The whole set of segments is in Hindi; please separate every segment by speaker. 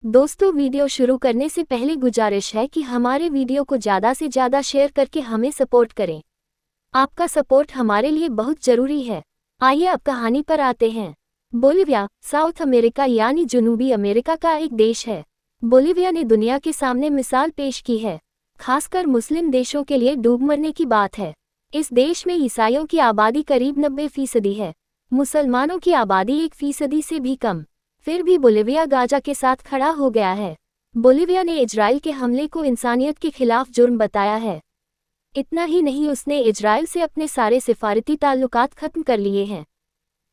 Speaker 1: दोस्तों, वीडियो शुरू करने से पहले गुजारिश है कि हमारे वीडियो को ज़्यादा से ज़्यादा शेयर करके हमें सपोर्ट करें। आपका सपोर्ट हमारे लिए बहुत ज़रूरी है। आइए अब कहानी पर आते हैं। बोलिविया साउथ अमेरिका यानी जनूबी अमेरिका का एक देश है। बोलिविया ने दुनिया के सामने मिसाल पेश की है, खासकर मुस्लिम देशों के लिए डूब मरने की बात है। इस देश में ईसाइयों की आबादी करीब 90% है, मुसलमानों की आबादी 1% से भी कम। फिर भी बोलिविया गाजा के साथ खड़ा हो गया है। बोलिविया ने इजराइल के हमले को इंसानियत के खिलाफ जुर्म बताया है। इतना ही नहीं, उसने इजराइल से अपने सारे सिफारती ताल्लुकात खत्म कर लिए हैं।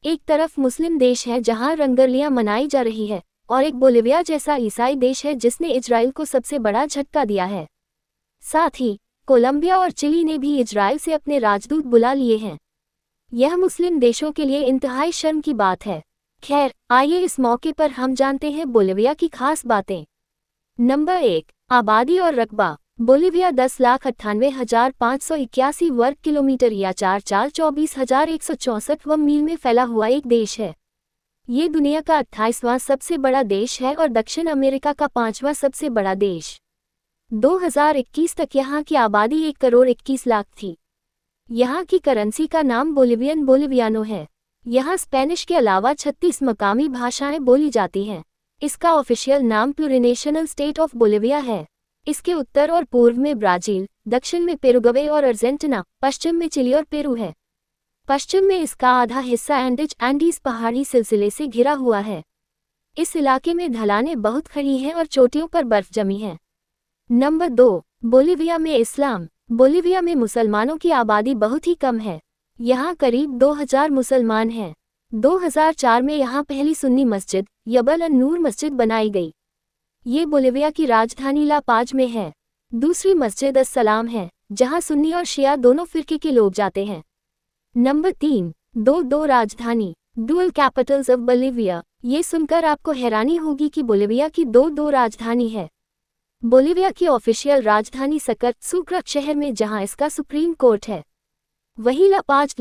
Speaker 1: एक तरफ मुस्लिम देश है जहां रंगरलियां मनाई जा रही है, और एक बोलिविया जैसा ईसाई देश है जिसने इजराइल को सबसे बड़ा झटका दिया है। साथ ही कोलंबिया और चिली ने भी इजराइल से अपने राजदूत बुला लिए हैं। यह मुस्लिम देशों के लिए इंतहाई शर्म की बात है। खैर, आइए इस मौके पर हम जानते हैं बोलिविया की खास बातें। नंबर 1, आबादी और रकबा। बोलिविया 10,98,581 वर्ग किलोमीटर या 4,24,164 वर्ग मील में फैला हुआ एक देश है। ये दुनिया का 28वां सबसे बड़ा देश है और दक्षिण अमेरिका का 5वां सबसे बड़ा देश। 2021 तक यहाँ की आबादी 1,21,00,000 थी। यहाँ की करेंसी का नाम बोलिवियन बोलिवियानो है। यहाँ स्पेनिश के अलावा 36 मकामी भाषाएं बोली जाती हैं। इसका ऑफिशियल नाम प्लूरिनेशनल स्टेट ऑफ बोलिविया है। इसके उत्तर और पूर्व में ब्राज़ील, दक्षिण में पेरुग्वे और अर्जेंटीना, पश्चिम में चिली और पेरू है। पश्चिम में इसका आधा हिस्सा एंडीज पहाड़ी सिलसिले से घिरा हुआ है। इस इलाके में ढलानें बहुत खड़ी हैं और चोटियों पर बर्फ जमी है। नंबर 2, बोलिविया में इस्लाम। बोलिविया में मुसलमानों की आबादी बहुत ही कम है। यहाँ करीब 2000 मुसलमान हैं। 2004 में यहाँ पहली सुन्नी मस्जिद जबल अन-नूर मस्जिद बनाई गई। ये बोलिविया की राजधानी ला पाज में है। दूसरी मस्जिद अस्सलाम है, जहाँ सुन्नी और शिया दोनों फिरके के लोग जाते हैं। नंबर 3, दो राजधानी, डुअल कैपिटल्स ऑफ बोलिविया। ये सुनकर आपको हैरानी होगी कि बोलिविया की दो राजधानी है। बोलिविया की ऑफिशियल राजधानी सुक्रे शहर में, जहाँ इसका सुप्रीम कोर्ट है। वहीं ला पाज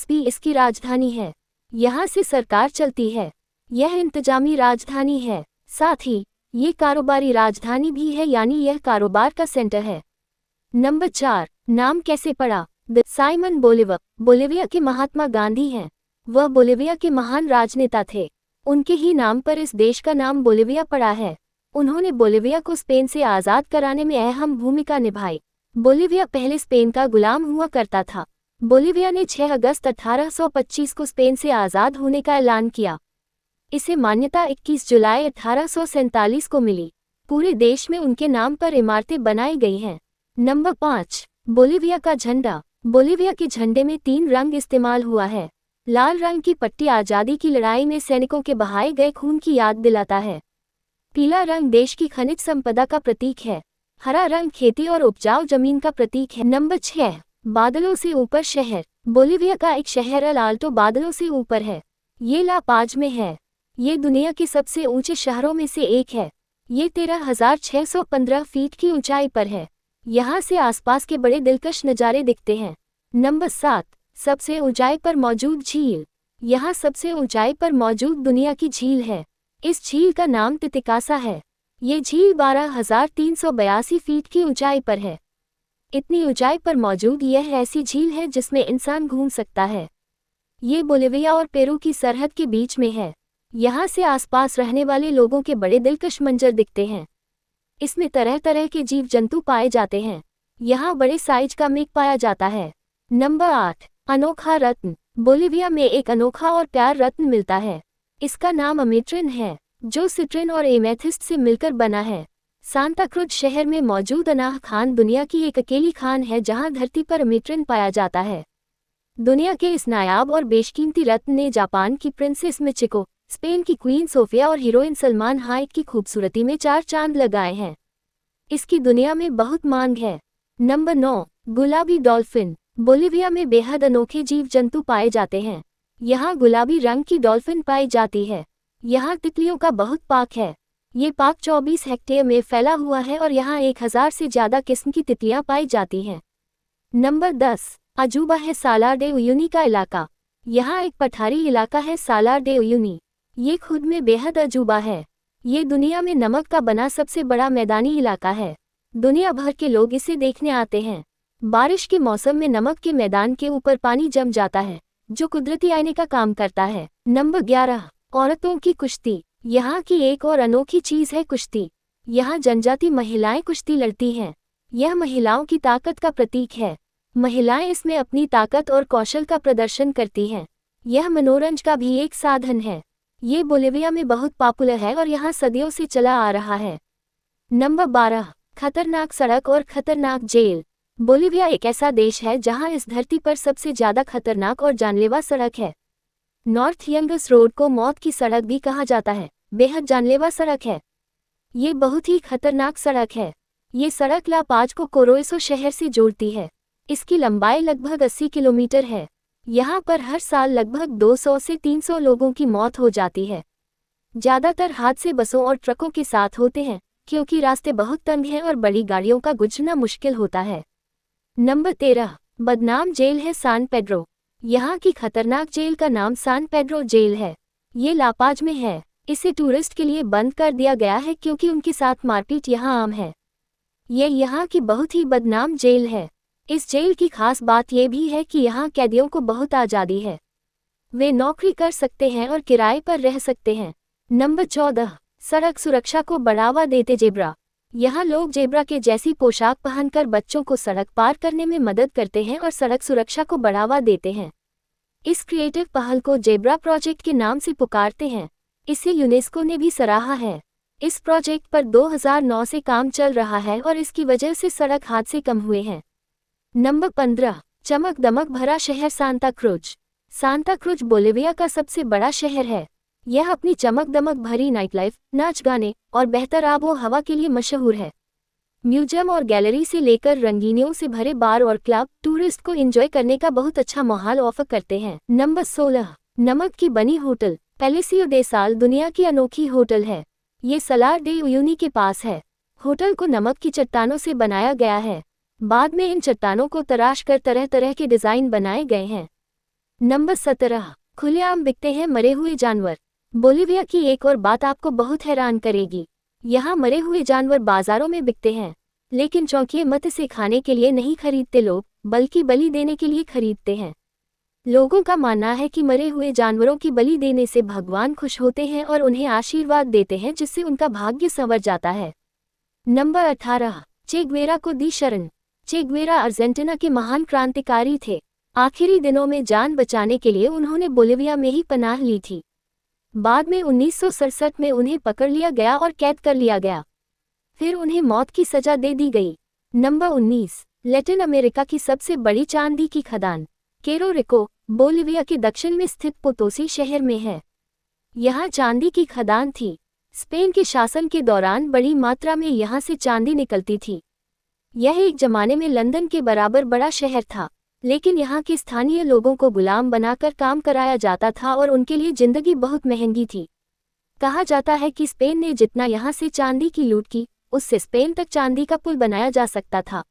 Speaker 1: भी इसकी राजधानी है। यहाँ से सरकार चलती है। यह इंतजामी राजधानी है, साथ ही ये कारोबारी राजधानी भी है, यानी यह कारोबार का सेंटर है। नंबर 4, नाम कैसे पड़ा? साइमन बोलिवर बोलिविया के महात्मा गांधी हैं। वह बोलिविया के महान राजनेता थे। उनके ही नाम पर इस देश का नाम बोलिविया पड़ा है। उन्होंने बोलिविया को स्पेन से आज़ाद कराने में अहम भूमिका निभाई। बोलिविया पहले स्पेन का गुलाम हुआ करता था। बोलिविया ने 6 अगस्त 1825 को स्पेन से आज़ाद होने का ऐलान किया। इसे मान्यता 21 जुलाई 1847 को मिली। पूरे देश में उनके नाम पर इमारतें बनाई गई हैं। नंबर 5, बोलिविया का झंडा। बोलिविया के झंडे में 3 रंग इस्तेमाल हुआ है। लाल रंग की पट्टी आज़ादी की लड़ाई में सैनिकों के बहाए गए खून की याद दिलाता है। पीला रंग देश की खनिज संपदा का प्रतीक है। हरा रंग खेती और उपजाऊ जमीन का प्रतीक है। नंबर 6, बादलों से ऊपर शहर। बोलिविया का एक शहर एल आल्टो बादलों से ऊपर है। ये ला पाज में है। ये दुनिया के सबसे ऊंचे शहरों में से एक है। ये 13,615 फीट की ऊंचाई पर है। यहाँ से आसपास के बड़े दिलकश नज़ारे दिखते हैं। नंबर 7, सबसे ऊंचाई पर मौजूद झील। यहाँ सबसे ऊंचाई पर मौजूद दुनिया की झील है। इस झील का नाम तितिकासा है। ये झील 12,382 फीट की ऊंचाई पर है। इतनी ऊंचाई पर मौजूद यह ऐसी झील है जिसमें इंसान घूम सकता है। ये बोलिविया और पेरू की सरहद के बीच में है। यहाँ से आसपास रहने वाले लोगों के बड़े दिलकश मंजर दिखते हैं। इसमें तरह तरह के जीव जंतु पाए जाते हैं। यहाँ बड़े साइज का मेघ पाया जाता है। नंबर 8, अनोखा रत्न। बोलिविया में एक अनोखा और प्यार रत्न मिलता है। इसका नाम अमेट्रिन है, जो सिट्रिन और एमेथिस्ट से मिलकर बना है। सांता क्रुज शहर में मौजूद अनाह खान दुनिया की एक अकेली खान है जहां धरती पर अमेट्रिन पाया जाता है। दुनिया के इस नायाब और बेशकीमती रत्न ने जापान की प्रिंसेस मिचिको, स्पेन की क्वीन सोफिया और हीरोइन सलमान हाइक की खूबसूरती में 4 चांद लगाए हैं। इसकी दुनिया में बहुत मांग है। नंबर 9, गुलाबी डॉल्फिन। बोलिविया में बेहद अनोखे जीव जंतु पाए जाते हैं। यहाँ गुलाबी रंग की डॉल्फिन पाई जाती है। यहाँ तितलियों का बहुत पार्क है। ये पार्क 24 हेक्टेयर में फैला हुआ है और यहाँ 1000 से ज़्यादा किस्म की तितलियाँ पाई जाती हैं। नंबर 10, अजूबा है सालार डे उयुनी का इलाका। यहाँ एक पठारी इलाका है सालार डे उयुनी। ये खुद में बेहद अजूबा है। ये दुनिया में नमक का बना सबसे बड़ा मैदानी इलाका है। दुनिया भर के लोग इसे देखने आते हैं। बारिश के मौसम में नमक के मैदान के ऊपर पानी जम जाता है, जो कुदरती आईने का काम करता है। नंबर 11, औरतों की कुश्ती। यहाँ की एक और अनोखी चीज है कुश्ती। यहाँ जनजाति महिलाएं कुश्ती लड़ती हैं। यह महिलाओं की ताकत का प्रतीक है। महिलाएं इसमें अपनी ताकत और कौशल का प्रदर्शन करती हैं। यह मनोरंजन का भी एक साधन है। ये बोलिविया में बहुत पॉपुलर है और यहाँ सदियों से चला आ रहा है। नंबर 12, खतरनाक सड़क और खतरनाक जेल। बोलिविया एक ऐसा देश है जहाँ इस धरती पर सबसे ज्यादा खतरनाक और जानलेवा सड़क है। नॉर्थ यंगस रोड को मौत की सड़क भी कहा जाता है। बेहद जानलेवा सड़क है। ये बहुत ही खतरनाक सड़क है। ये सड़क ला पाज को कोरोइसो शहर से जोड़ती है। इसकी लंबाई लगभग 80 किलोमीटर है। यहाँ पर हर साल लगभग 200 से 300 लोगों की मौत हो जाती है। ज़्यादातर हादसे बसों और ट्रकों के साथ होते हैं, क्योंकि रास्ते बहुत तंग हैं और बड़ी गाड़ियों का गुजरना मुश्किल होता है। नंबर 13, बदनाम जेल है सान पेड्रो। यहाँ की खतरनाक जेल का नाम सान पेड्रो जेल है। ये लापाज में है। इसे टूरिस्ट के लिए बंद कर दिया गया है क्योंकि उनके साथ मारपीट यहाँ आम है। ये यहाँ की बहुत ही बदनाम जेल है। इस जेल की खास बात यह भी है कि यहाँ कैदियों को बहुत आज़ादी है। वे नौकरी कर सकते हैं और किराए पर रह सकते हैं। नंबर 14, सड़क सुरक्षा को बढ़ावा देते जेब्रा। यहाँ लोग जेब्रा के जैसी पोशाक पहनकर बच्चों को सड़क पार करने में मदद करते हैं और सड़क सुरक्षा को बढ़ावा देते हैं। इस क्रिएटिव पहल को जेब्रा प्रोजेक्ट के नाम से पुकारते हैं। इसे यूनेस्को ने भी सराहा है। इस प्रोजेक्ट पर 2009 से काम चल रहा है और इसकी वजह से सड़क हादसे कम हुए हैं। नंबर 15, चमक दमक भरा शहर Santa cruise. Santa cruise Bolivia का सबसे बड़ा शहर है। यह अपनी चमक दमक भरी नाइट लाइफ, नाच गाने और बेहतर आबो हवा के लिए मशहूर है। म्यूजियम और गैलरी से लेकर रंगीनियों से भरे बार और क्लब टूरिस्ट को एंजॉय करने का बहुत अच्छा माहौल ऑफर करते हैं। नंबर 16, नमक की बनी होटल पैलेसियो दे साल दुनिया की अनोखी होटल है। ये सलार डे उयूनी के पास है। होटल को नमक की चट्टानों से बनाया गया है। बाद में इन चट्टानों को तराश कर तरह तरह के डिजाइन बनाए गए हैं। नंबर 17, खुलेआम बिकते हैं मरे हुए जानवर। बोलिविया की एक और बात आपको बहुत हैरान करेगी। यहाँ मरे हुए जानवर बाजारों में बिकते हैं, लेकिन चौंकिए मत, इसे खाने के लिए नहीं खरीदते लोग, बल्कि बलि देने के लिए खरीदते हैं। लोगों का मानना है कि मरे हुए जानवरों की बलि देने से भगवान खुश होते हैं और उन्हें आशीर्वाद देते हैं, जिससे उनका भाग्य संवर जाता है। नंबर 18, चे ग्वेरा को दी शरण। चे ग्वेरा अर्जेंटीना के महान क्रांतिकारी थे। आखिरी दिनों में जान बचाने के लिए उन्होंने बोलिविया में ही पनाह ली थी। बाद में 1967 में उन्हें पकड़ लिया गया और कैद कर लिया गया। फिर उन्हें मौत की सजा दे दी गई। नंबर 19, लैटिन अमेरिका की सबसे बड़ी चांदी की खदान केरो रिको बोलिविया के दक्षिण में स्थित पोतोसी शहर में है। यहाँ चांदी की खदान थी। स्पेन के शासन के दौरान बड़ी मात्रा में यहाँ से चांदी निकलती थी। यह एक जमाने में लंदन के बराबर बड़ा शहर था, लेकिन यहाँ के स्थानीय लोगों को गुलाम बनाकर काम कराया जाता था और उनके लिए जिंदगी बहुत महंगी थी। कहा जाता है कि स्पेन ने जितना यहाँ से चांदी की लूट की, उससे स्पेन तक चांदी का पुल बनाया जा सकता था।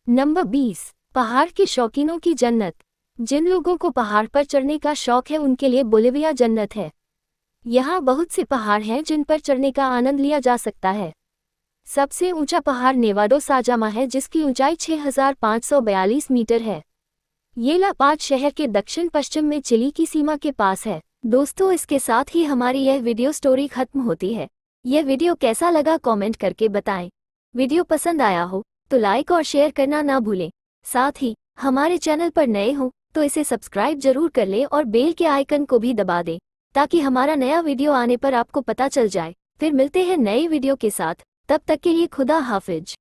Speaker 1: नंबर 20, पहाड़ के शौकीनों की जन्नत। जिन लोगों को पहाड़ पर चढ़ने का शौक है उनके लिए बोलिविया जन्नत है। यहाँ बहुत से पहाड़ हैं जिन पर चढ़ने का आनंद लिया जा सकता है। सबसे ऊंचा पहाड़ नेवाडो साजामा है, जिसकी ऊंचाई 6542 मीटर है। ये ला पाज शहर के दक्षिण पश्चिम में चिली की सीमा के पास है। दोस्तों, इसके साथ ही हमारी यह वीडियो स्टोरी खत्म होती है। यह वीडियो कैसा लगा कमेंट करके बताएं। वीडियो पसंद आया हो तो लाइक और शेयर करना ना भूलें। साथ ही हमारे चैनल पर नए हो तो इसे सब्सक्राइब जरूर कर लें और बेल के आइकन को भी दबा दें, ताकि हमारा नया वीडियो आने पर आपको पता चल जाए। फिर मिलते हैं नए वीडियो के साथ। तब तक के लिए खुदा हाफिज।